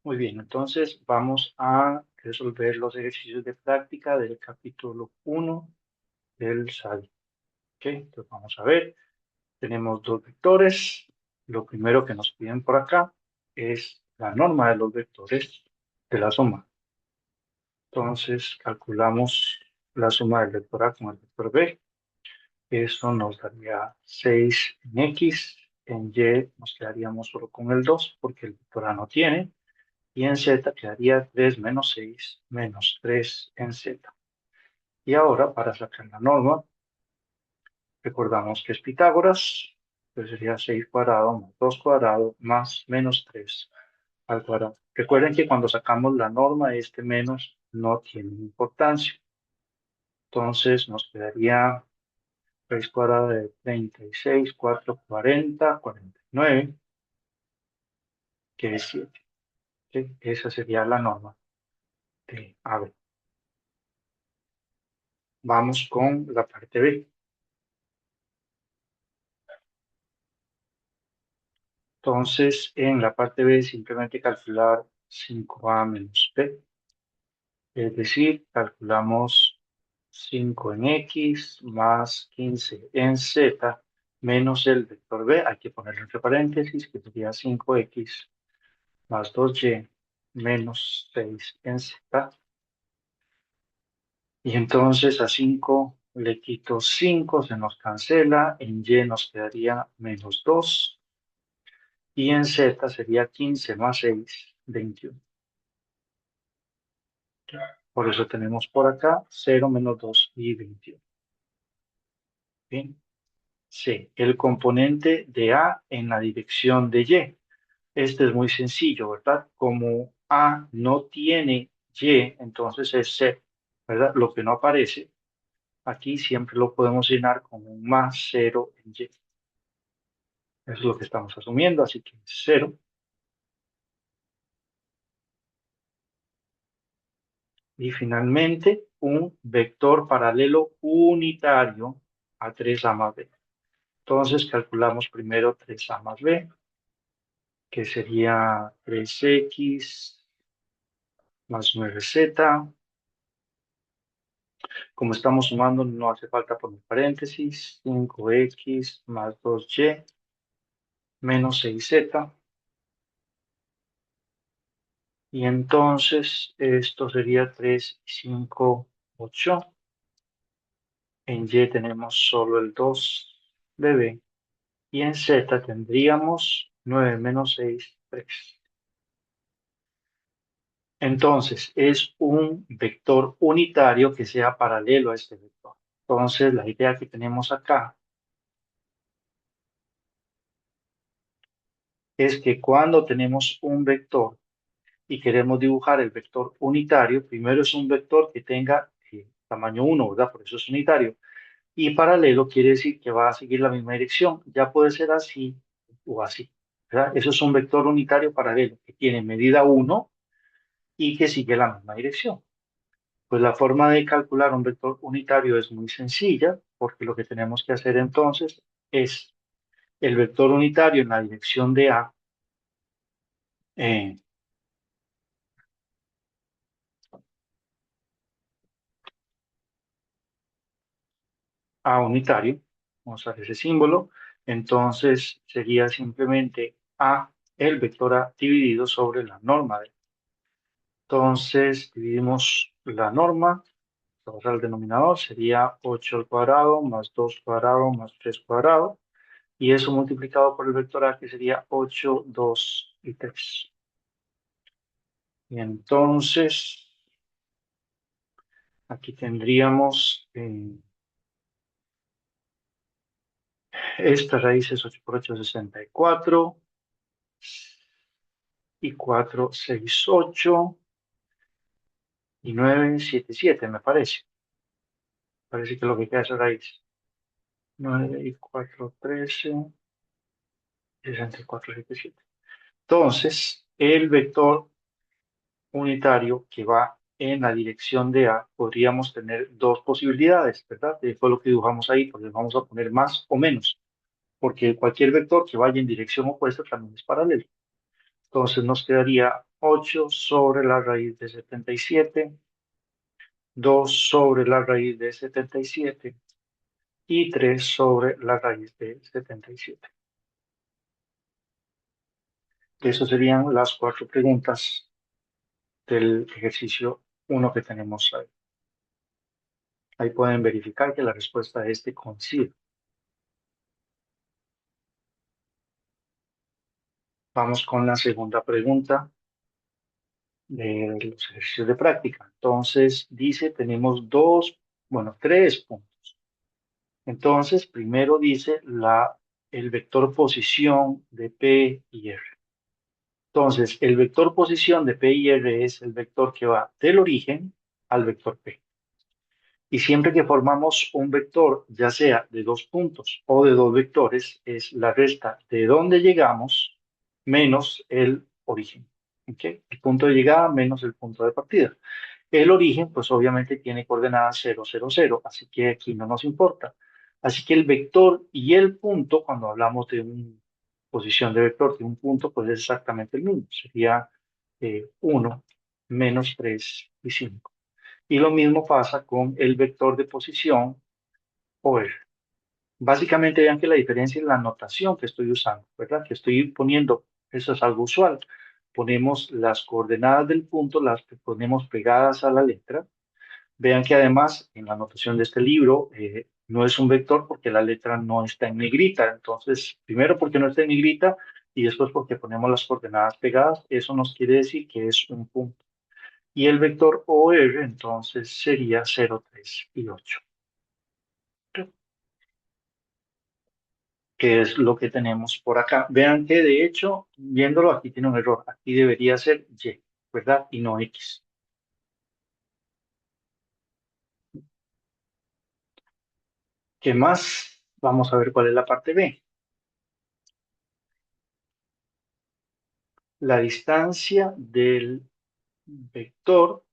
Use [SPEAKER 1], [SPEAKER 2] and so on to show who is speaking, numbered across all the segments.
[SPEAKER 1] Muy bien, entonces vamos a resolver los ejercicios de práctica del capítulo 1 del SADI. Ok, entonces vamos a ver. Tenemos dos vectores. Lo primero que nos piden por acá es la norma de los vectores de la suma. Entonces calculamos la suma del vector A con el vector B. Eso nos daría 6 en X. En Y nos quedaríamos solo con el 2 porque el vector A no tiene. Y en Z quedaría 3 menos 6 menos 3 en Z. Y ahora, para sacar la norma, recordamos que es Pitágoras, pues sería 6 cuadrado más 2 cuadrado más menos 3 al cuadrado. Recuerden que cuando sacamos la norma, este menos no tiene importancia. Entonces nos quedaría 6 cuadrado de 36, 4, 40, 49, que es 7. ¿Sí? Esa sería la norma de AB. Vamos con la parte B. Entonces, en la parte B, simplemente calcular 5A menos B. Es decir, calculamos 5 en X más 15 en Z menos el vector B. Hay que ponerlo entre paréntesis, que sería 5X más 2Y menos 6 en Z. Y entonces a 5 le quito 5, se nos cancela. En Y nos quedaría menos 2. Y en Z sería 15 más 6, 21. Por eso tenemos por acá 0 menos 2 y 21. Bien. C, el componente de A en la dirección de Y. Este es muy sencillo, ¿verdad? Como A no tiene Y, entonces es C, ¿verdad? Lo que no aparece, aquí siempre lo podemos llenar con un más 0 en Y. Eso es lo que estamos asumiendo, así que 0. Y finalmente, un vector paralelo unitario a 3A más B. Entonces calculamos primero 3A más B, que sería 3X más 9Z. Como estamos sumando, no hace falta poner paréntesis. 5X más 2Y menos 6Z. Y entonces esto sería 3, 5, 8. En Y tenemos solo el 2 de B. Y en Z tendríamos 9 menos 6, 3. Entonces, es un vector unitario que sea paralelo a este vector. Entonces, la idea que tenemos acá es que cuando tenemos un vector y queremos dibujar el vector unitario, primero es un vector que tenga tamaño 1, ¿verdad? Por eso es unitario. Y paralelo quiere decir que va a seguir la misma dirección. Ya puede ser así o así, ¿verdad? Eso es un vector unitario paralelo que tiene medida 1 y que sigue la misma dirección. Pues la forma de calcular un vector unitario es muy sencilla, porque lo que tenemos que hacer entonces es el vector unitario en la dirección de eh, A unitario, vamos a ver ese símbolo, entonces sería simplemente A, el vector A dividido sobre la norma de. Entonces dividimos la norma, vamos al denominador, sería 8 al cuadrado más 2 cuadrado más 3 cuadrado, y eso multiplicado por el vector A, que sería 8, 2 y 3. Y entonces, aquí tendríamos esta raíz es 8 por 8, 64, y 4, 6, 8, y 9, 7, 7, me parece. Parece que lo que queda es raíz. 9 y 4, 13, 64, 7, 7. Entonces, el vector unitario que va en la dirección de A, podríamos tener dos posibilidades, ¿verdad? Fue lo que dibujamos ahí, porque vamos a poner más o menos, porque cualquier vector que vaya en dirección opuesta también es paralelo. Entonces nos quedaría 8 sobre la raíz de 77, 2 sobre la raíz de 77 y 3 sobre la raíz de 77. Esas serían las 4 preguntas del ejercicio 1 que tenemos ahí. Ahí pueden verificar que la respuesta a este coincide. Vamos con la segunda pregunta de los ejercicios de práctica. Entonces, dice, tenemos tres puntos. Entonces, primero dice el vector posición de P y R. Entonces, el vector posición de P y R es el vector que va del origen al vector P. Y siempre que formamos un vector, ya sea de dos puntos o de dos vectores, es la resta de donde llegamos menos el origen. ¿Okay? El punto de llegada menos el punto de partida. El origen, pues obviamente tiene coordenadas 0, 0, 0, así que aquí no nos importa. Así que el vector y el punto, cuando hablamos de una posición de vector de un punto, pues es exactamente el mismo. Sería 1 menos 3 y 5. Y lo mismo pasa con el vector de posición o R. Básicamente vean que la diferencia es la notación que estoy usando, ¿verdad? Que estoy poniendo, eso es algo usual. Ponemos las coordenadas del punto, las ponemos pegadas a la letra. Vean que además en la notación de este libro no es un vector porque la letra no está en negrita. Entonces, primero porque no está en negrita y después porque ponemos las coordenadas pegadas. Eso nos quiere decir que es un punto. Y el vector OR entonces sería 0, 3 y 8, que es lo que tenemos por acá. Vean que de hecho, viéndolo aquí tiene un error. Aquí debería ser Y, ¿verdad? Y no X. ¿Qué más? Vamos a ver cuál es la parte B. La distancia del vector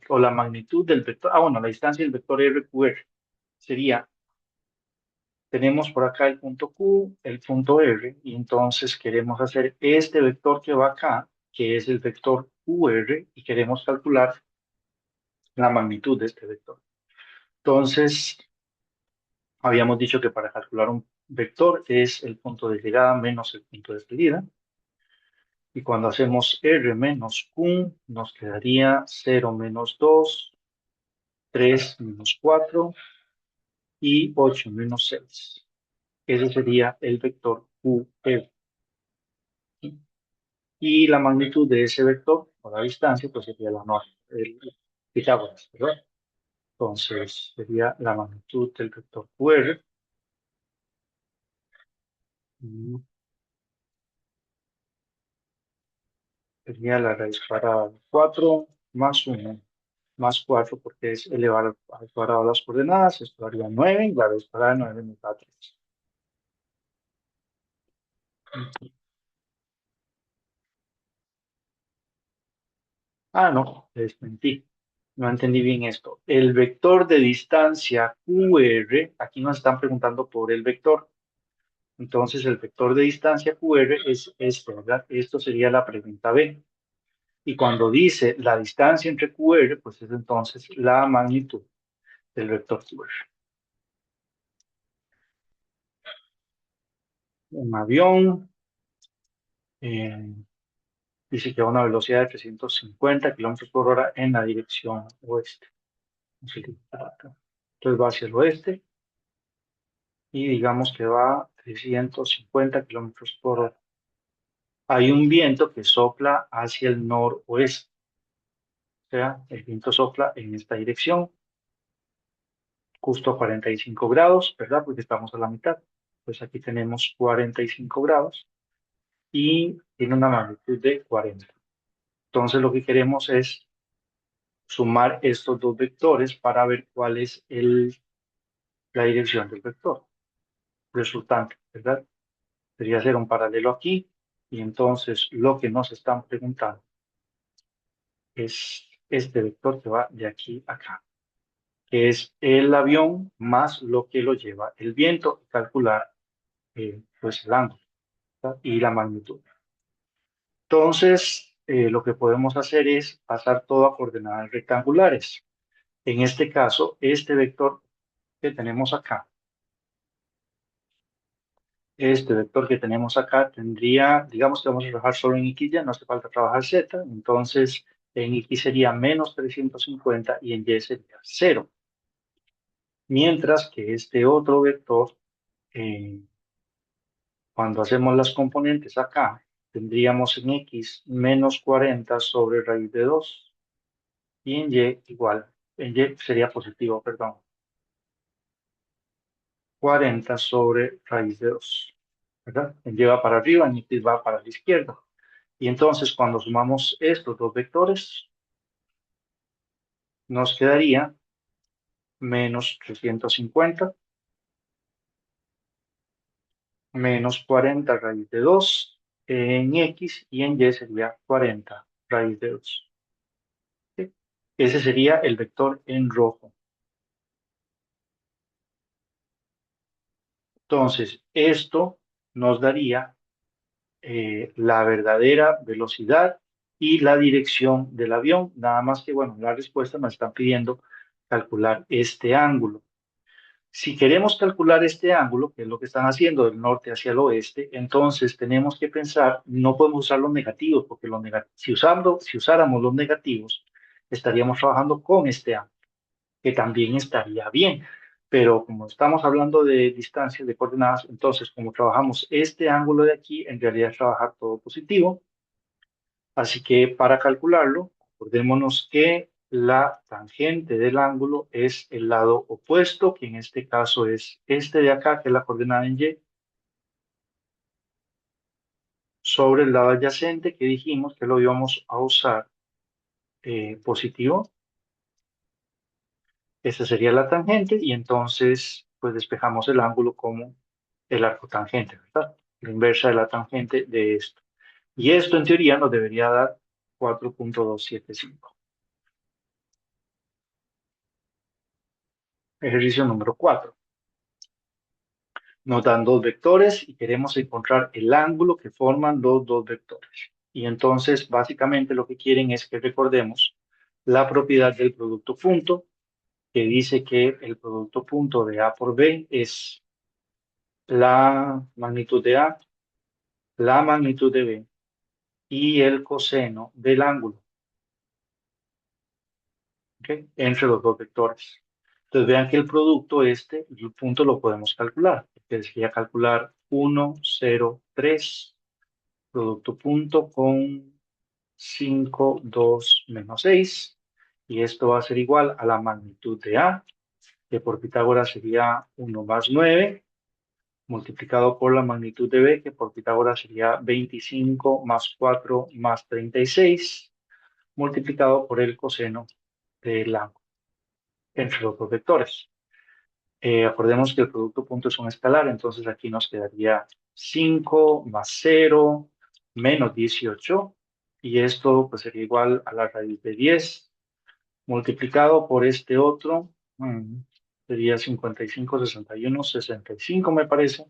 [SPEAKER 1] o la magnitud del vector. Ah, bueno, la distancia del vector RQR sería, tenemos por acá el punto Q, el punto R, y entonces queremos hacer este vector que va acá, que es el vector QR, y queremos calcular la magnitud de este vector. Entonces, habíamos dicho que para calcular un vector es el punto de llegada menos el punto de salida. Y cuando hacemos R menos Q, nos quedaría 0 menos 2, 3 menos 4 y 8 menos 6. Ese sería el vector QR. Y la magnitud de ese vector, o la distancia, pues sería la norma, el Pitágoras, ¿verdad? Entonces, sería la magnitud del vector QR. mm, Sería la raíz cuadrada de 4 más 1 más 4 porque es elevar al cuadrado las coordenadas, esto daría 9 y la raíz cuadrada de 9 nos da 3. Ah, no, les mentí. No entendí bien esto. El vector de distancia QR, aquí nos están preguntando por el vector. Entonces, el vector de distancia QR es este, ¿verdad? Esto sería la pregunta B. Y cuando dice la distancia entre QR, pues es entonces la magnitud del vector QR. Un avión eh, dice que a una velocidad de 350 kilómetros por hora en la dirección oeste. Entonces va hacia el oeste y digamos que va a 350 kilómetros por hora. Hay un viento que sopla hacia el noroeste, o sea, el viento sopla en esta dirección, justo a 45 grados, ¿verdad? Porque estamos a la mitad. Pues aquí tenemos 45 grados y tiene una magnitud de 40. Entonces lo que queremos es sumar estos dos vectores para ver cuál es la dirección del vector resultante, ¿verdad? Sería hacer un paralelo aquí y entonces lo que nos están preguntando es este vector que va de aquí a acá, que es el avión más lo que lo lleva el viento, y calcular pues el ángulo, ¿verdad? Y la magnitud. Entonces, lo que podemos hacer es pasar todo a coordenadas rectangulares. En este caso, este vector que tenemos acá, tendría, digamos que vamos a trabajar solo en X, ya no hace falta trabajar Z, entonces en X sería menos 350 y en Y sería 0. Mientras que este otro vector, eh, cuando hacemos las componentes acá, tendríamos en X menos 40 sobre raíz de 2 y en Y igual, en Y sería positivo, perdón, 40 sobre raíz de 2, ¿verdad? En Y va para arriba, en X va para la izquierda. Y entonces cuando sumamos estos dos vectores, nos quedaría menos 350 menos 40 raíz de 2 en X y en Y sería 40 raíz de 2. ¿Sí? Ese sería el vector en rojo. Entonces, esto nos daría la verdadera velocidad y la dirección del avión. Nada más que, bueno, la respuesta nos está pidiendo calcular este ángulo. Si queremos calcular este ángulo, que es lo que están haciendo del norte hacia el oeste, entonces tenemos que pensar, no podemos usar los negativos, porque si usáramos los negativos, estaríamos trabajando con este ángulo, que también estaría bien. Pero como estamos hablando de distancias, de coordenadas, entonces como trabajamos este ángulo de aquí, en realidad es trabajar todo positivo. Así que para calcularlo, acordémonos que la tangente del ángulo es el lado opuesto, que en este caso es este de acá, que es la coordenada en Y, sobre el lado adyacente, que dijimos que lo íbamos a usar positivo. Esta sería la tangente y entonces pues despejamos el ángulo como el arco tangente, ¿verdad? La inversa de la tangente de esto. Y esto en teoría nos debería dar 4.275. Ejercicio número 4. Nos dan dos vectores y queremos encontrar el ángulo que forman los dos vectores. Y entonces, básicamente lo que quieren es que recordemos la propiedad del producto punto, que dice que el producto punto de A por B es la magnitud de A, la magnitud de B y el coseno del ángulo, ¿ok? Entre los dos vectores. Entonces vean que el producto el punto lo podemos calcular. Que sería calcular 1, 0, 3 producto punto con 5, 2, menos 6. Y esto va a ser igual a la magnitud de A, que por Pitágoras sería 1 más 9, multiplicado por la magnitud de B, que por Pitágoras sería 25 más 4 más 36, multiplicado por el coseno del ángulo entre los dos vectores. Acordemos que el producto punto es un escalar, entonces aquí nos quedaría 5 más 0 menos 18, y esto pues sería igual a la raíz de 10 multiplicado por este otro, sería 55, 61, 65 me parece,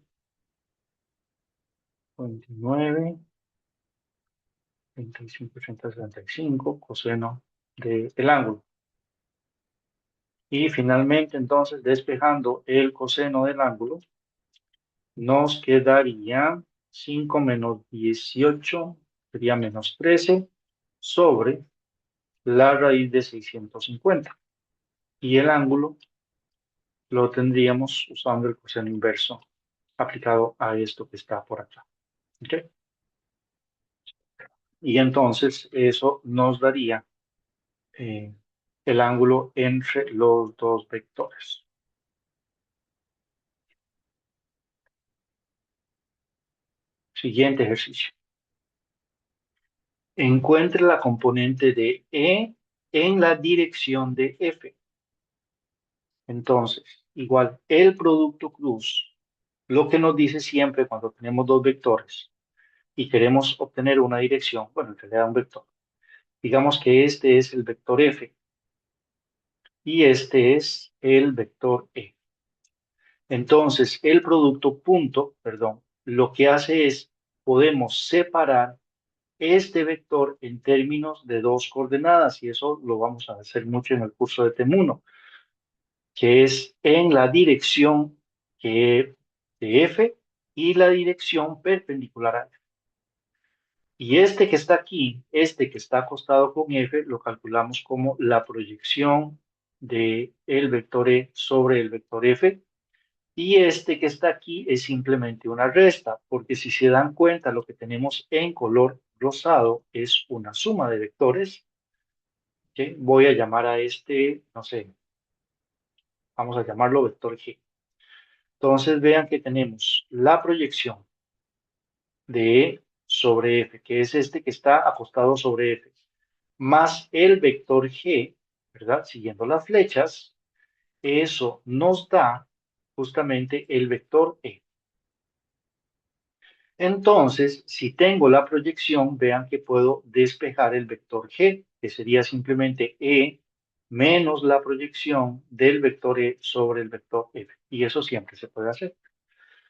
[SPEAKER 1] 29, 25, 80, 65, coseno del ángulo. Y finalmente entonces despejando el coseno del ángulo, nos quedaría 5 menos 18, sería menos 13, sobre la raíz de 650. Y el ángulo lo tendríamos usando el coseno inverso aplicado a esto que está por acá. ¿Ok? Y entonces eso nos daría eh, el ángulo entre los dos vectores. Siguiente ejercicio. Encuentre la componente de E en la dirección de F. Entonces, igual, el producto cruz, lo que nos dice siempre cuando tenemos dos vectores y queremos obtener una dirección, bueno, en realidad un vector. Digamos que este es el vector F y este es el vector E. Entonces, el producto punto, perdón, lo que hace es, podemos separar este vector en términos de dos coordenadas, y eso lo vamos a hacer mucho en el curso de TEM1, que es en la dirección de F y la dirección perpendicular a F. Y este que está aquí, este que está acostado con F, lo calculamos como la proyección del vector E sobre el vector F. Y este que está aquí es simplemente una resta, porque si se dan cuenta, lo que tenemos en color rosado es una suma de vectores. ¿Ok? Voy a llamar a este, no sé, vamos a llamarlo vector G. Entonces vean que tenemos la proyección de E sobre F, que es este que está acostado sobre F, más el vector G, ¿verdad? Siguiendo las flechas, eso nos da justamente el vector E. Entonces, si tengo la proyección, vean que puedo despejar el vector G, que sería simplemente E menos la proyección del vector E sobre el vector F. Y eso siempre se puede hacer.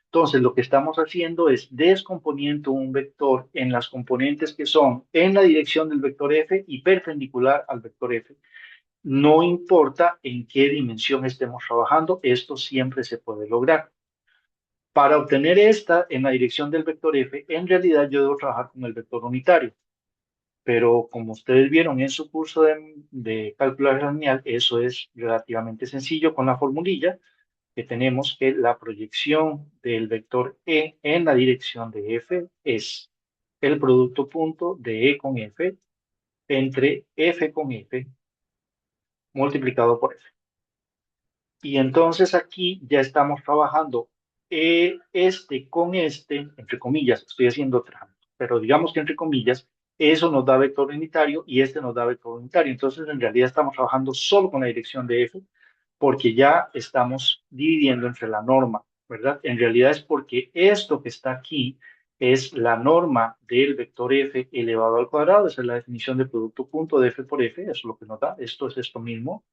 [SPEAKER 1] Entonces, lo que estamos haciendo es descomponiendo un vector en las componentes que son en la dirección del vector F y perpendicular al vector F. No importa en qué dimensión estemos trabajando, esto siempre se puede lograr. Para obtener esta en la dirección del vector F, en realidad yo debo trabajar con el vector unitario. Pero como ustedes vieron en su curso de cálculo lineal, eso es relativamente sencillo con la formulilla que tenemos que la proyección del vector E en la dirección de F es el producto punto de E con F entre F con F multiplicado por F. Y entonces aquí ya estamos trabajando este con este, entre comillas, estoy haciendo trampa, pero digamos que entre comillas, eso nos da vector unitario y este nos da vector unitario. Entonces en realidad estamos trabajando solo con la dirección de F porque ya estamos dividiendo entre la norma, ¿verdad? En realidad es porque esto que está aquí es la norma del vector F elevado al cuadrado, esa es la definición de producto punto de F por F, eso es lo que nos da, esto es esto mismo.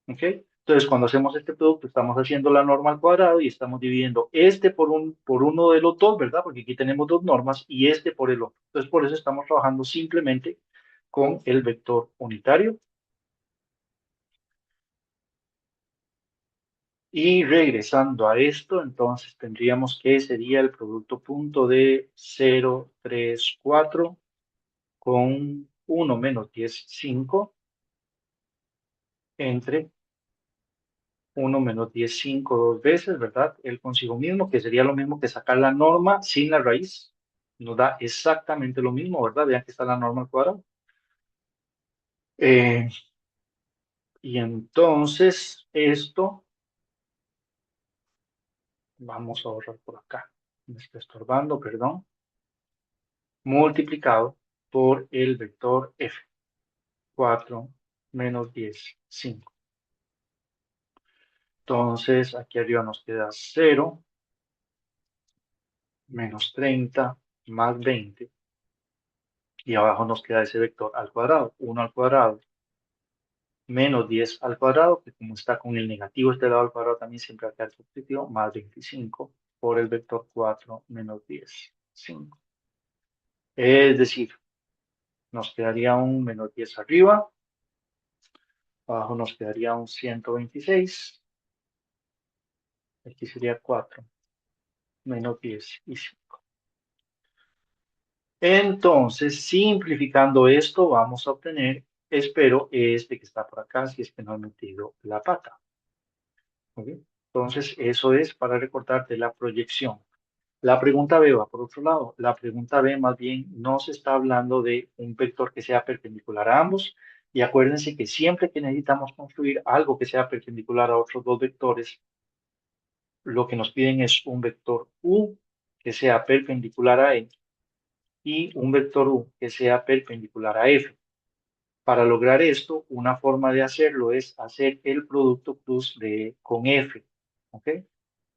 [SPEAKER 1] ¿Ok? Entonces, cuando hacemos este producto, estamos haciendo la norma al cuadrado y estamos dividiendo este por uno de los dos, ¿verdad? Porque aquí tenemos dos normas y este por el otro. Entonces, por eso estamos trabajando simplemente con el vector unitario. Y regresando a esto, entonces tendríamos que sería el producto punto de 0, 3, 4 con 1 menos 10, 5 entre 1 menos 10 5 dos veces, ¿verdad? Él consigo mismo, que sería lo mismo que sacar la norma sin la raíz. Nos da exactamente lo mismo, ¿verdad? Vean que está la norma al cuadrado. Eh, y entonces esto, vamos a borrar por acá. Me está estorbando, perdón. Multiplicado por el vector f. 4 menos 10, 5. Entonces aquí arriba nos queda 0 menos 30 más 20. Y abajo nos queda ese vector al cuadrado, 1 al cuadrado, menos 10 al cuadrado, que como está con el negativo este lado al cuadrado también siempre va a quedar positivo, más 25 por el vector 4 menos 10, 5. Es decir, nos quedaría un menos 10 arriba, abajo nos quedaría un 126, aquí sería 4 menos 10 y 5. Entonces, simplificando esto, vamos a obtener, espero, este que está por acá, si es que no he metido la pata. ¿Ok? Entonces, eso es para recortarte la proyección. La pregunta B va por otro lado. La pregunta B más bien no se está hablando de un vector que sea perpendicular a ambos. Y acuérdense que siempre que necesitamos construir algo que sea perpendicular a otros dos vectores, lo que nos piden es un vector U que sea perpendicular a E y un vector U que sea perpendicular a F. Para lograr esto, una forma de hacerlo es hacer el producto cruz de con F, ¿ok?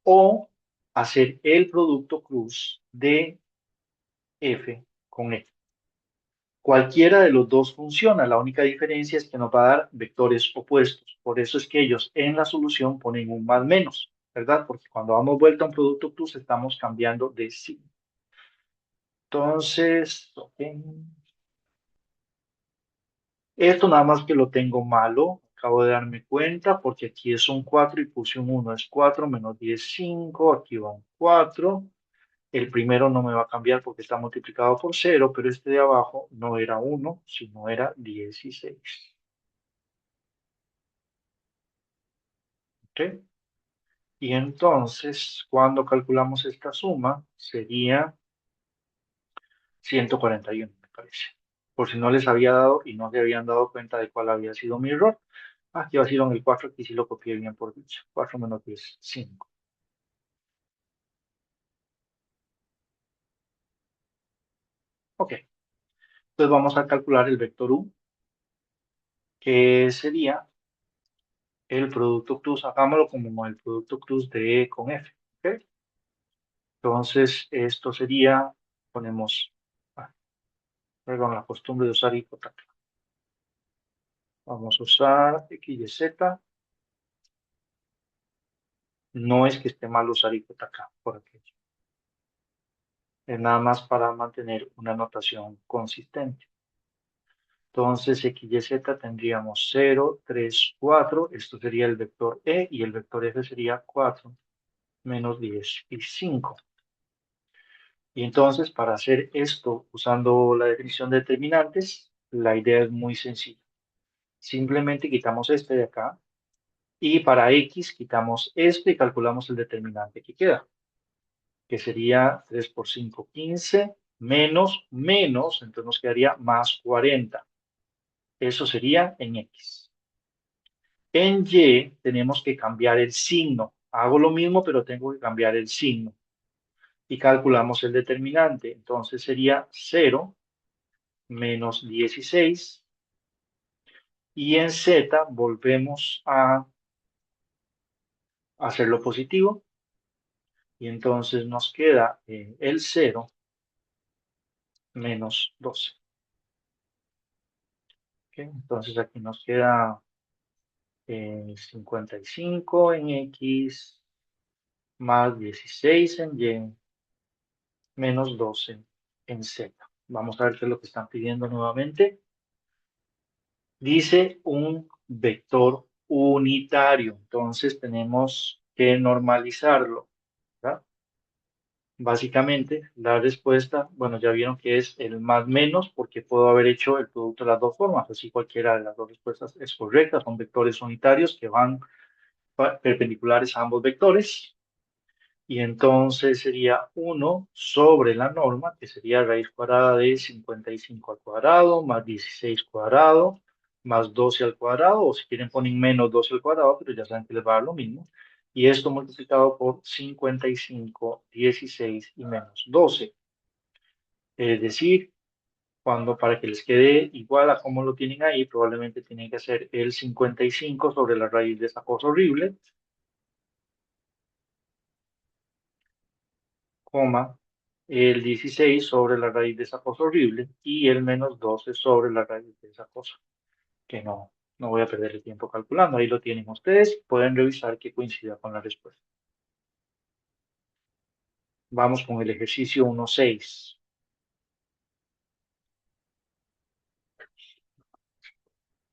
[SPEAKER 1] O hacer el producto cruz de F con E. Cualquiera de los dos funciona, la única diferencia es que nos va a dar vectores opuestos. Por eso es que ellos en la solución ponen un más menos, ¿verdad? Porque cuando damos vuelta a un producto cruz estamos cambiando de signo. Entonces, ok. Esto nada más que lo tengo malo. Acabo de darme cuenta porque aquí es un 4 y puse un 1. Es 4 menos 10, 5. Aquí va un 4. El primero no me va a cambiar porque está multiplicado por 0, pero este de abajo no era 1, sino era 16. ¿Ok? Y entonces, cuando calculamos esta suma, sería 141, me parece. Por si no les había dado y no se habían dado cuenta de cuál había sido mi error. Aquí ha sido en el 4, aquí sí lo copié bien por dicho. 4 menos 10, 5. Ok, entonces vamos a calcular el vector U, que sería el producto cruz. Hagámoslo como el producto cruz de E con F. ¿Ok? Entonces, esto sería, ponemos, perdón, la costumbre de usar hipoteca. Vamos a usar X y Z. No es que esté mal usar hipoteca por aquí. Es nada más para mantener una notación consistente. Entonces, X y Z tendríamos 0, 3, 4. Esto sería el vector E y el vector F sería 4 menos 10 y 5. Y entonces, para hacer esto usando la definición de determinantes, la idea es muy sencilla. Simplemente quitamos este de acá y para X quitamos este y calculamos el determinante que queda, que sería 3 por 5, 15, menos, entonces nos quedaría más 40. Eso sería en X. En Y tenemos que cambiar el signo. Hago lo mismo, pero tengo que cambiar el signo. Y calculamos el determinante. Entonces sería 0 menos 16. Y en Z volvemos a hacerlo positivo. Y entonces nos queda el 0 menos 12. ¿Ok? Entonces aquí nos queda 55 en X más 16 en Y menos 12 en Z. Vamos a ver qué es lo que están pidiendo nuevamente. Dice un vector unitario, entonces tenemos que normalizarlo, ¿verdad? Básicamente, la respuesta, bueno, ya vieron que es el más menos porque puedo haber hecho el producto de las dos formas, así cualquiera de las dos respuestas es correcta, son vectores unitarios que van perpendiculares a ambos vectores. Y entonces sería 1 sobre la norma, que sería raíz cuadrada de 55 al cuadrado, más 16 cuadrado, más 12 al cuadrado, o si quieren ponen menos 12 al cuadrado, pero ya saben que les va a dar lo mismo. Y esto multiplicado por 55, 16 y menos 12. Es decir, cuando para que les quede igual a como lo tienen ahí, probablemente tienen que hacer el 55 sobre la raíz de esa cosa horrible, coma, el 16 sobre la raíz de esa cosa horrible y el menos 12 sobre la raíz de esa cosa, que no voy a perder el tiempo calculando. Ahí lo tienen ustedes, pueden revisar que coincida con la respuesta. Vamos con el ejercicio 1.6.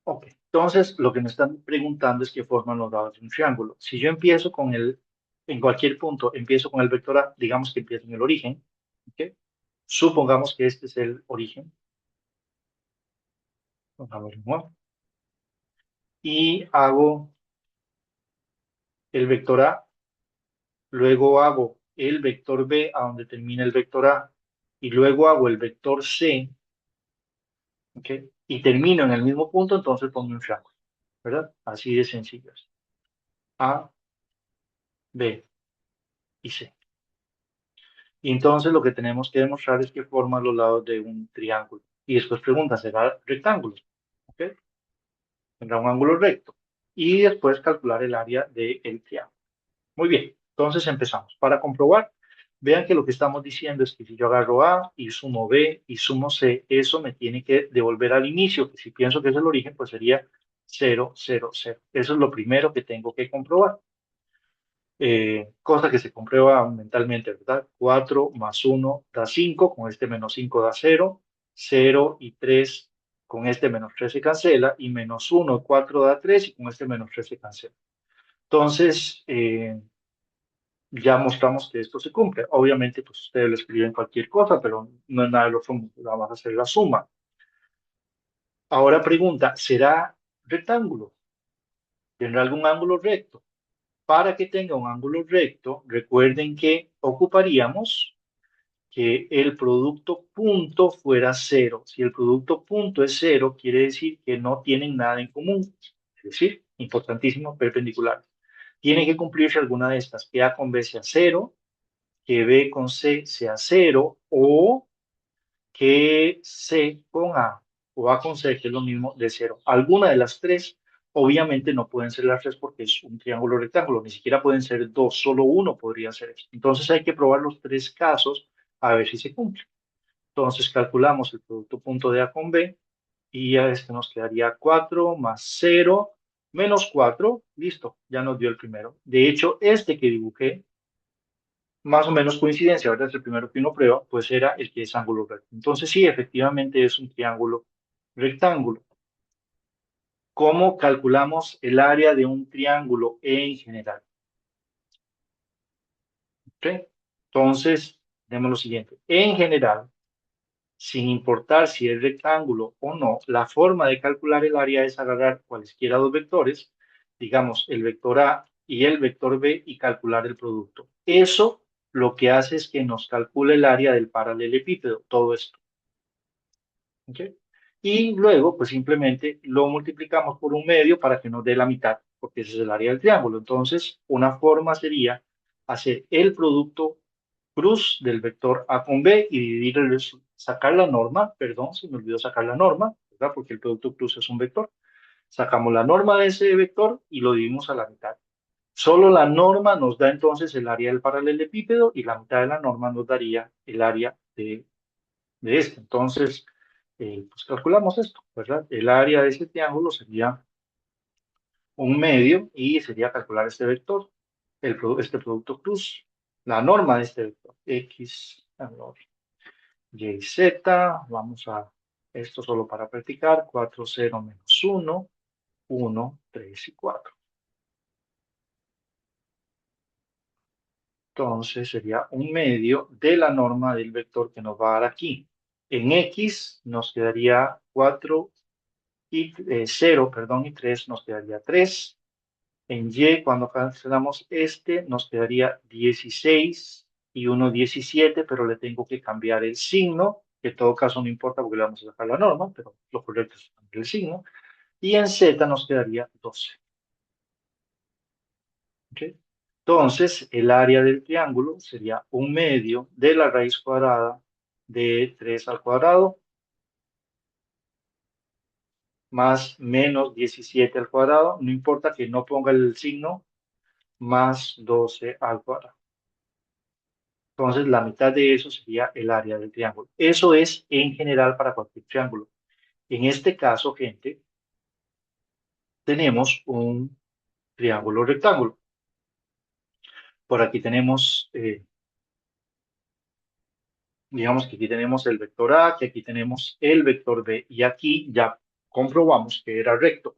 [SPEAKER 1] Ok, entonces lo que me están preguntando es qué forman los lados de un triángulo. Si yo empiezo con en cualquier punto, empiezo con el vector A, digamos que empiezo en el origen, ¿ok? Supongamos que este es el origen, pongámoslo nuevo, y hago el vector A, luego hago el vector B a donde termina el vector A, y luego hago el vector C, ¿ok? Y termino en el mismo punto, entonces pongo un triángulo, ¿verdad? Así de sencillo. A, B y C. Y entonces lo que tenemos que demostrar es que forma los lados de un triángulo. Y después pregunta, ¿será rectángulo? ¿Ok? Tendrá un ángulo recto. Y después calcular el área del triángulo. Muy bien, entonces empezamos. Para comprobar, vean que lo que estamos diciendo es que si yo agarro A y sumo B y sumo C, eso me tiene que devolver al inicio, que si pienso que es el origen, pues sería 0, 0, 0. Eso es lo primero que tengo que comprobar. cosa que se comprueba mentalmente, ¿verdad? 4 más 1 da 5, con este menos 5 da 0, 0 y 3 con este menos 3 se cancela, y menos 1 y 4 da 3 y con este menos 3 se cancela. Entonces, ya mostramos que esto se cumple. Obviamente, pues ustedes le escriben cualquier cosa, pero no es nada del otro mundo. Vamos a hacer la suma. Ahora pregunta, ¿será rectángulo? ¿Tendrá algún ángulo recto? Para que tenga un ángulo recto, recuerden que ocuparíamos que el producto punto fuera cero. Si el producto punto es cero, quiere decir que no tienen nada en común. Es decir, importantísimo, perpendicular. Tiene que cumplirse alguna de estas, que A con B sea cero, que B con C sea cero, o que C con A o A con C, que es lo mismo de cero. Alguna de las tres, obviamente no pueden ser las tres porque es un triángulo rectángulo, ni siquiera pueden ser dos, solo uno podría ser eso. Entonces hay que probar los tres casos a ver si se cumple. Entonces calculamos el producto punto de A con B y a este nos quedaría 4 más 0 menos 4, listo, ya nos dio el primero. De hecho, este que dibujé, más o menos coincidencia, ¿verdad? Es el primero que uno prueba, pues era el que es ángulo recto. Entonces sí, efectivamente es un triángulo rectángulo. ¿Cómo calculamos el área de un triángulo en general? ¿Ok? Entonces, tenemos lo siguiente. En general, sin importar si es rectángulo o no, la forma de calcular el área es agarrar cualesquiera dos vectores, digamos el vector A y el vector B, y calcular el producto. Eso lo que hace es que nos calcule el área del paralelepípedo, todo esto. ¿Ok? Y luego, pues simplemente lo multiplicamos por un medio para que nos dé la mitad, porque ese es el área del triángulo. Entonces, una forma sería hacer el producto cruz del vector A con B y dividir sacar la norma, perdón, se me olvidó sacar la norma, ¿verdad? Porque el producto cruz es un vector. Sacamos la norma de ese vector y lo dividimos a la mitad. Solo la norma nos da entonces el área del paralelepípedo y la mitad de la norma nos daría el área de este. Entonces, pues calculamos esto, ¿verdad? El área de ese triángulo sería un medio y sería calcular este vector, este producto cruz, la norma de este vector, x, y, z, vamos a esto solo para practicar, 4, 0, menos 1, 1, 3 y 4. Entonces sería un medio de la norma del vector que nos va a dar aquí. En x nos quedaría 4 y 0, perdón, y 3 nos quedaría 3. En y, cuando cancelamos este, nos quedaría 16 y 1, 17, pero le tengo que cambiar el signo, que en todo caso no importa porque le vamos a sacar la norma, pero lo correcto es cambiar el signo. Y en z nos quedaría 12. ¿Okay? Entonces, el área del triángulo sería un medio de la raíz cuadrada de 3 al cuadrado más menos 17 al cuadrado, no importa que no ponga el signo, más 12 al cuadrado. Entonces, la mitad de eso sería el área del triángulo. Eso es en general para cualquier triángulo. En este caso, gente, tenemos un triángulo rectángulo. Por aquí tenemos, digamos que aquí tenemos el vector A, que aquí tenemos el vector B, y aquí ya comprobamos que era recto.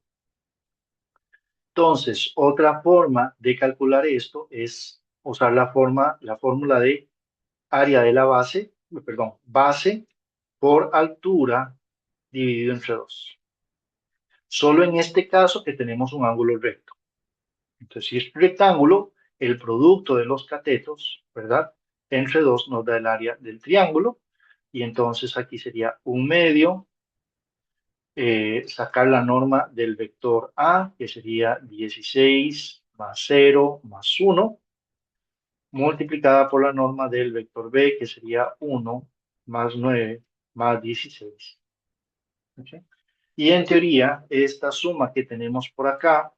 [SPEAKER 1] Entonces, otra forma de calcular esto es usar la fórmula de área de la base, perdón, base por altura dividido entre 2. Solo en este caso que tenemos un ángulo recto. Entonces, si es rectángulo, el producto de los catetos, ¿verdad? Entre 2 nos da el área del triángulo. Y entonces aquí sería un medio, sacar la norma del vector A, que sería 16 más 0 más 1, multiplicada por la norma del vector B, que sería 1 más 9 más 16. ¿Okay? Y en teoría, esta suma que tenemos por acá,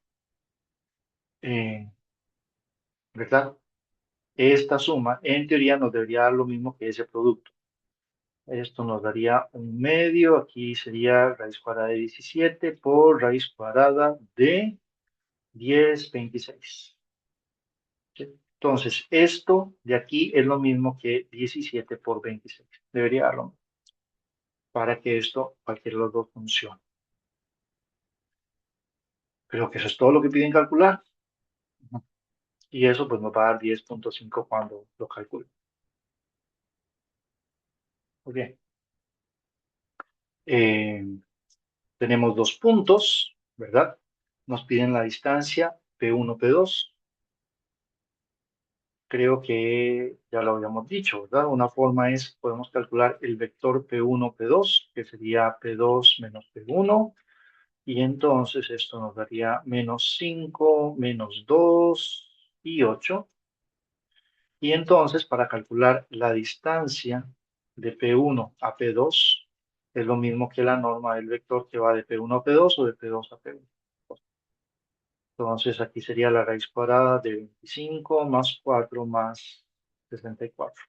[SPEAKER 1] ¿verdad? Esta suma, en teoría, nos debería dar lo mismo que ese producto. Esto nos daría un medio, aquí sería raíz cuadrada de 17 por raíz cuadrada de 10, 26. ¿Sí? Entonces, esto de aquí es lo mismo que 17 por 26. Debería darlo para que esto, cualquiera de los dos funcione. Creo que eso es todo lo que piden calcular. Y eso pues nos va a dar 10.5 cuando lo calcule. Muy bien. Eh, tenemos dos puntos, ¿verdad? Nos piden la distancia P1, P2. Creo que ya lo habíamos dicho, ¿verdad? Una forma es, podemos calcular el vector P1, P2, que sería P2 menos P1. Y entonces esto nos daría menos 5, menos 2 y 8. Y entonces para calcular la distancia de P1 a P2 es lo mismo que la norma del vector que va de P1 a P2 o de P2 a P1. Entonces aquí sería la raíz cuadrada de 25 más 4 más 64.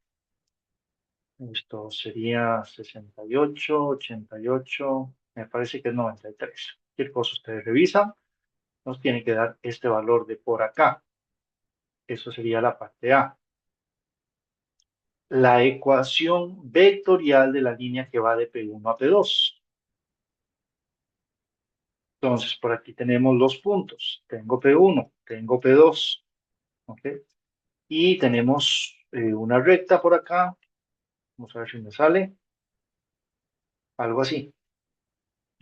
[SPEAKER 1] Esto sería 68, 88, me parece que es 93. Cualquier cosa ustedes revisan, nos tiene que dar este valor de por acá. Eso sería la parte A. La ecuación vectorial de la línea que va de P1 a P2. Entonces, por aquí tenemos los puntos. Tengo P1, tengo P2, ¿ok? Y tenemos una recta por acá. Vamos a ver si me sale. Algo así,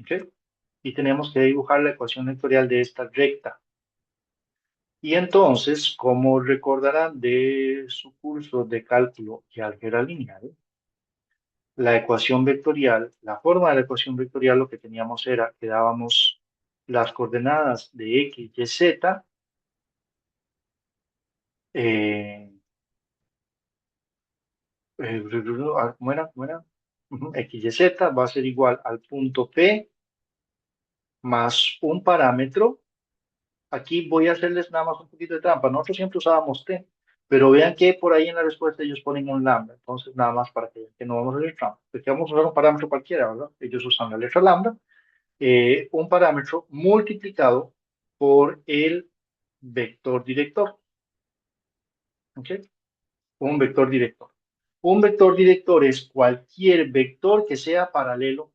[SPEAKER 1] ¿ok? Y tenemos que dibujar la ecuación vectorial de esta recta. Y entonces, como recordarán de su curso de cálculo y álgebra lineal, la ecuación vectorial, la forma de la ecuación vectorial lo que teníamos era que dábamos las coordenadas de x, y, z, eh, ¿cómo era? ¿Cómo era? X, y, z va a ser igual al punto P más un parámetro. Aquí voy a hacerles nada más un poquito de trampa. Nosotros siempre usábamos T, pero vean que por ahí en la respuesta ellos ponen un lambda. Entonces, nada más para que no vamos a hacer trampa. Porque vamos a usar un parámetro cualquiera, ¿verdad? Ellos usan la letra lambda. Un parámetro multiplicado por el vector director. ¿Ok? Un vector director. Un vector director es cualquier vector que sea paralelo,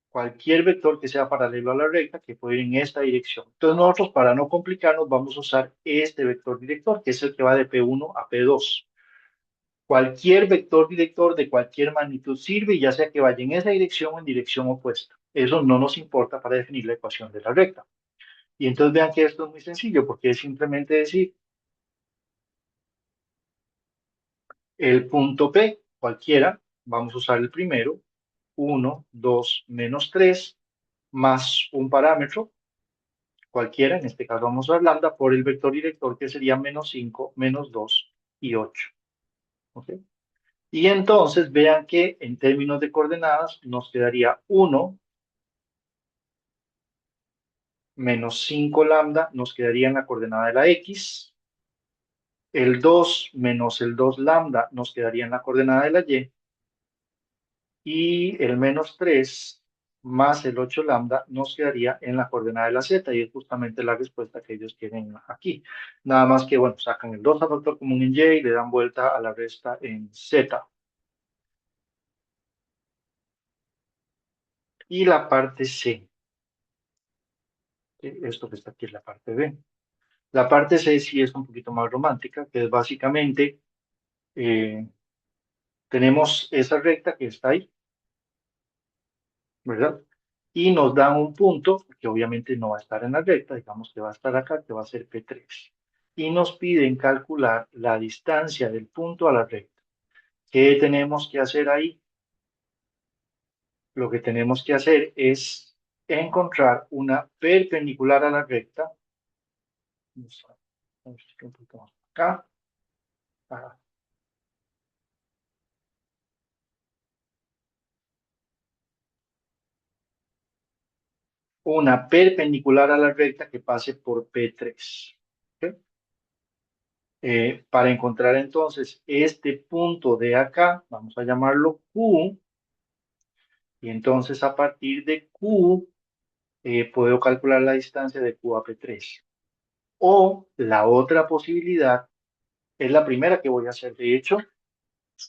[SPEAKER 1] cualquier vector que sea paralelo a la recta que puede ir en esta dirección. Entonces nosotros, para no complicarnos, vamos a usar este vector director, que es el que va de P1 a P2. Cualquier vector director de cualquier magnitud sirve, ya sea que vaya en esa dirección o en dirección opuesta. Eso no nos importa para definir la ecuación de la recta. Y entonces vean que esto es muy sencillo, porque es simplemente decir el punto P, cualquiera, vamos a usar el primero, 1, 2, menos 3, más un parámetro, cualquiera, en este caso vamos a usar lambda, por el vector director que sería menos 5, menos 2 y 8. ¿Ok? Y entonces vean que en términos de coordenadas nos quedaría 1 menos 5 lambda, nos quedaría en la coordenada de la X. El 2 menos el 2 lambda nos quedaría en la coordenada de la Y. Y el menos 3 más el 8 lambda nos quedaría en la coordenada de la z, y es justamente la respuesta que ellos tienen aquí. Nada más que, bueno, sacan el 2 al factor común en y y le dan vuelta a la resta en z. Y la parte C, esto que está aquí es la parte B. La parte C sí es un poquito más romántica, que es básicamente, eh, tenemos esa recta que está ahí, ¿verdad? Y nos dan un punto, que obviamente no va a estar en la recta, digamos que va a estar acá, que va a ser P3. Y nos piden calcular la distancia del punto a la recta. ¿Qué tenemos que hacer ahí? Lo que tenemos que hacer es encontrar una perpendicular a la recta. Vamos a ver un poquito más acá. Ah, una perpendicular a la recta que pase por P3. ¿Ok? Para encontrar entonces este punto de acá, vamos a llamarlo Q, y entonces a partir de Q puedo calcular la distancia de Q a P3. O la otra posibilidad es la primera que voy a hacer. De hecho,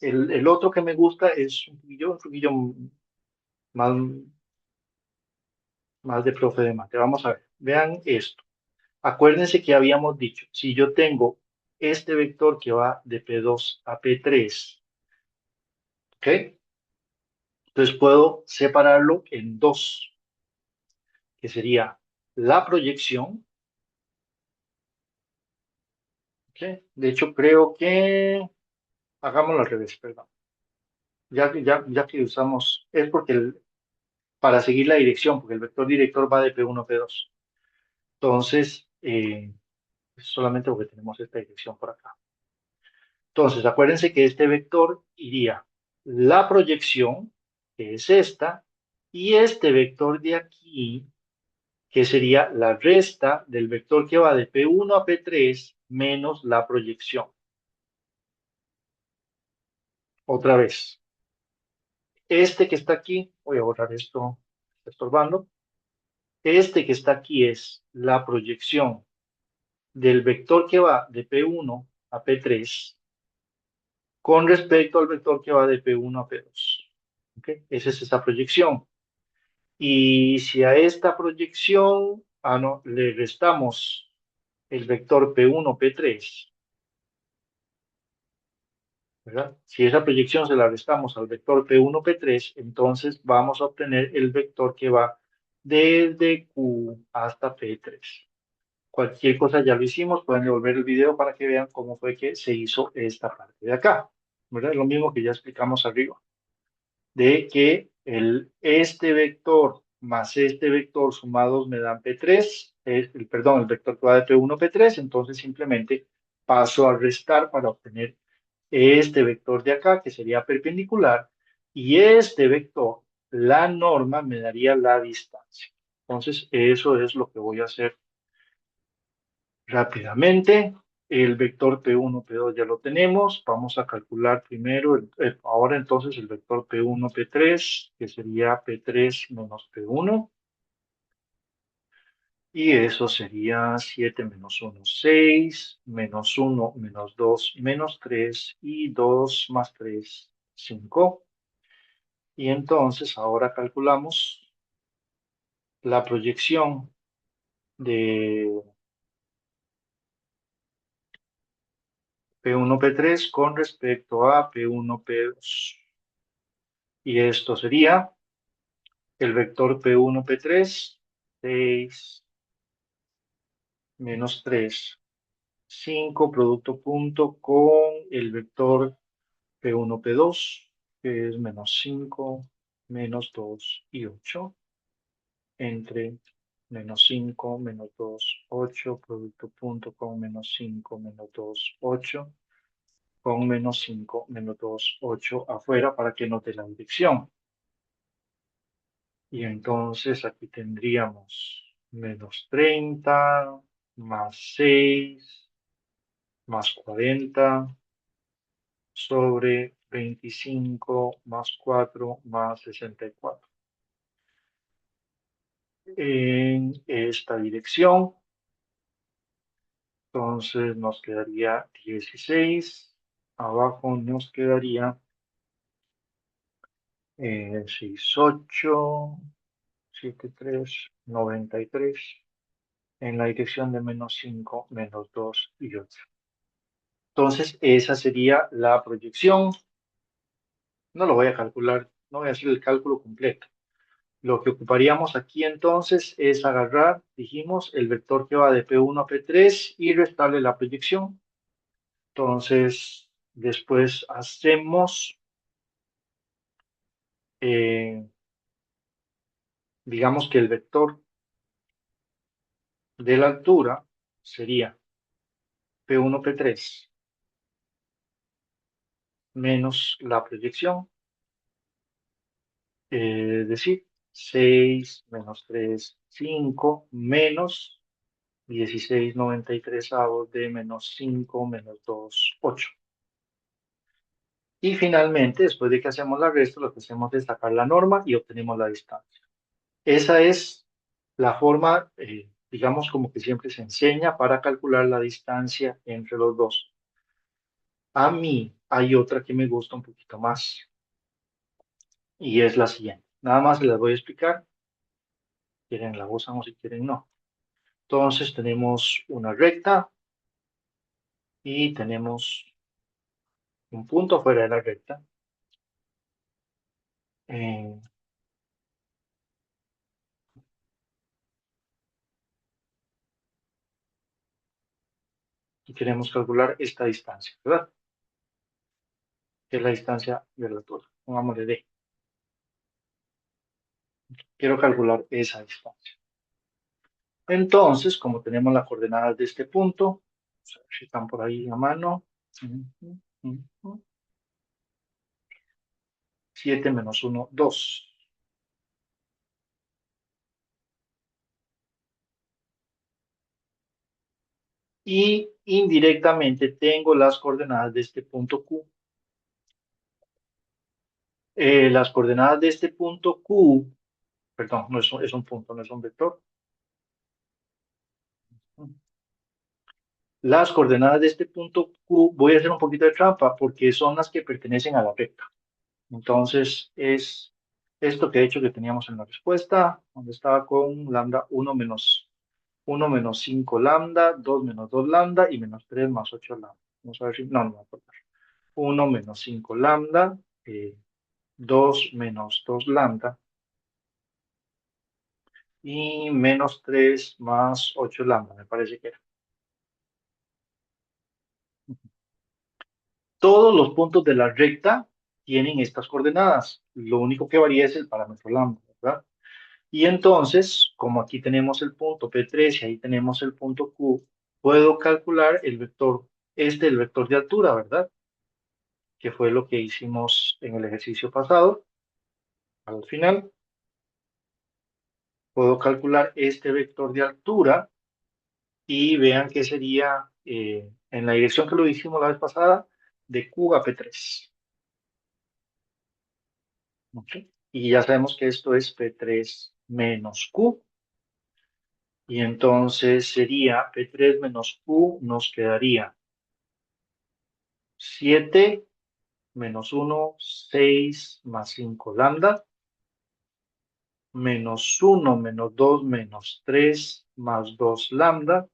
[SPEAKER 1] el otro que me gusta es un poquillo más, más de profe de mate. Vamos a ver, vean esto. Acuérdense que habíamos dicho, si yo tengo este vector que va de P2 a P3, ¿ok? Entonces puedo separarlo en dos, que sería la proyección, ¿ok? De hecho, creo que hagámoslo al revés, perdón. Ya que usamos, es porque para seguir la dirección, porque el vector director va de P1 a P2. Entonces, solamente porque tenemos esta dirección por acá. Entonces, acuérdense que este vector iría la proyección, que es esta, y este vector de aquí, que sería la resta del vector que va de P1 a P3 menos la proyección. Otra vez, este que está aquí, voy a borrar esto, está estorbando. Este que está aquí es la proyección del vector que va de P1 a P3 con respecto al vector que va de P1 a P2. ¿Okay? Esa es esa proyección. Y si a esta proyección no, le restamos el vector P1, P3, ¿verdad? Si esa proyección se la restamos al vector P1, P3, entonces vamos a obtener el vector que va desde Q hasta P3. Cualquier cosa ya lo hicimos, pueden devolver el video para que vean cómo fue que se hizo esta parte de acá, ¿verdad? Lo mismo que ya explicamos arriba, de que este vector más este vector sumados me dan P3, perdón, el vector que va de P1 a P3, entonces simplemente paso a restar para obtener este vector de acá, que sería perpendicular, y este vector, la norma, me daría la distancia. Entonces, eso es lo que voy a hacer rápidamente. El vector P1, P2 ya lo tenemos. Vamos a calcular primero, ahora entonces el vector P1, P3, que sería P3 menos P1. Y eso sería 7 menos 1, 6, menos 1, menos 2, menos 3, y 2 más 3, 5. Y entonces ahora calculamos la proyección de P1, P3 con respecto a P1, P2. Y esto sería el vector P1, P3, 6 menos 3, 5, producto punto con el vector P1, P2, que es menos 5, menos 2 y 8, entre menos 5, menos 2, 8, producto punto con menos 5, menos 2, 8, con menos 5, menos 2, 8 afuera para que note la dirección. Y entonces aquí tendríamos menos 30, más 6, más 40, sobre 25, más 4, más 64. En esta dirección, entonces nos quedaría 16. Abajo nos quedaría 6, 8, 7, 3, 93. En la dirección de menos 5, menos 2 y 8. Entonces, esa sería la proyección. No lo voy a calcular, no voy a hacer el cálculo completo. Lo que ocuparíamos aquí entonces es agarrar, dijimos, el vector que va de P1 a P3 y restarle la proyección. Entonces, después hacemos, eh, digamos que el vector de la altura sería P1, P3 menos la proyección, es decir, 6 menos 3, 5, menos 16,93 avos de menos 5 menos 2, 8. Y finalmente, después de que hacemos la resta, lo que hacemos es sacar la norma y obtenemos la distancia. Esa es la forma digamos como que siempre se enseña para calcular la distancia entre los dos. A mí hay otra que me gusta un poquito más y es la siguiente. Nada más les voy a explicar. Quieren la usan o si quieren no. Entonces tenemos una recta y tenemos un punto fuera de la recta. Eh, y queremos calcular esta distancia, ¿verdad? Que es la distancia de la altura. Pongámosle D. Quiero calcular esa distancia. Entonces, como tenemos las coordenadas de este punto, vamos a ver si están por ahí a mano. 7 menos 1, 2. Y indirectamente tengo las coordenadas de este punto Q. Las coordenadas de este punto Q, perdón, no es un punto, no es un vector. Las coordenadas de este punto Q, voy a hacer un poquito de trampa porque son las que pertenecen a la recta. Entonces, es esto que he hecho que teníamos en la respuesta, donde estaba con lambda 1 menos 5 lambda, 2 menos 2 lambda y menos 3 más 8 lambda. Vamos a ver si, no, no me acuerdo. 1 menos 5 lambda, 2 menos 2 lambda y menos 3 más 8 lambda, me parece que era. Todos los puntos de la recta tienen estas coordenadas. Lo único que varía es el parámetro lambda, ¿verdad? Y entonces, como aquí tenemos el punto P3 y ahí tenemos el punto Q, puedo calcular el vector, el vector de altura, ¿verdad? Que fue lo que hicimos en el ejercicio pasado. Al final, puedo calcular este vector de altura y vean que sería en la dirección que lo hicimos la vez pasada, de Q a P3. ¿Ok? Y ya sabemos que esto es P3 menos Q. Y entonces sería P3 menos Q, nos quedaría 7 menos 1, 6 más 5 lambda, menos 1 menos 2 menos 3 más 2 lambda,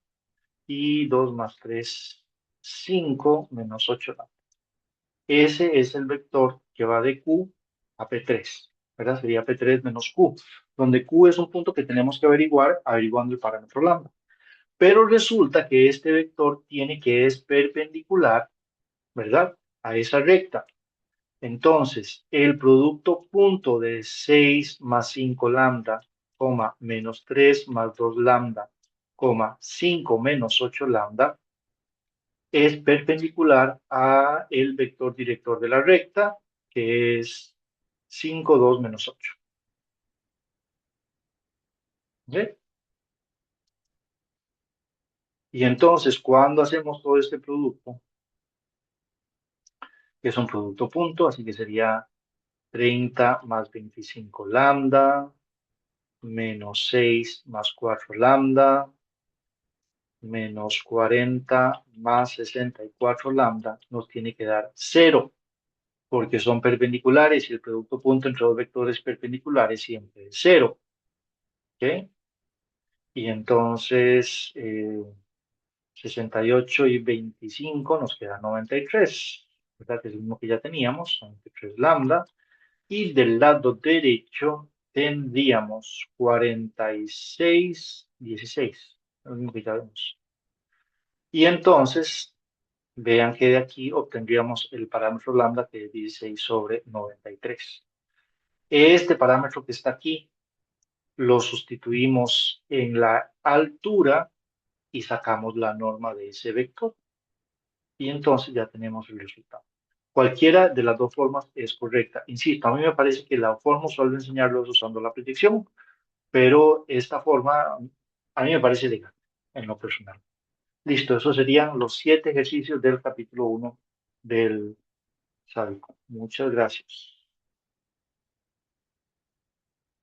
[SPEAKER 1] y 2 más 3, 5 menos 8 lambda. Ese es el vector que va de Q a P3, ¿verdad? Sería P3 menos Q, donde Q es un punto que tenemos que averiguar averiguando el parámetro lambda. Pero resulta que este vector tiene que es perpendicular, ¿verdad? A esa recta. Entonces, el producto punto de 6 más 5 lambda, menos 3 más 2 lambda, 5 menos 8 lambda, es perpendicular a el vector director de la recta, que es 5, 2 menos 8. ¿Sí? Y entonces, cuando hacemos todo este producto, que es un producto punto, así que sería 30 más 25 lambda, menos 6 más 4 lambda, menos 40 más 64 lambda, nos tiene que dar 0, porque son perpendiculares y el producto punto entre dos vectores perpendiculares siempre es 0. ¿Ok? Y entonces 68 y 25 nos queda 93, ¿verdad? Que es el mismo que ya teníamos, 93 lambda. Y del lado derecho tendríamos 46, 16, lo mismo que ya vemos. Y entonces, vean que de aquí obtendríamos el parámetro lambda que es 16 sobre 93. Este parámetro que está aquí lo sustituimos en la altura y sacamos la norma de ese vector. Y entonces ya tenemos el resultado. Cualquiera de las dos formas es correcta. Insisto, a mí me parece que la forma usual de enseñarlo es usando la predicción, pero esta forma a mí me parece legal en lo personal. Listo, esos serían los 7 ejercicios del capítulo 1 del sádico. Muchas gracias.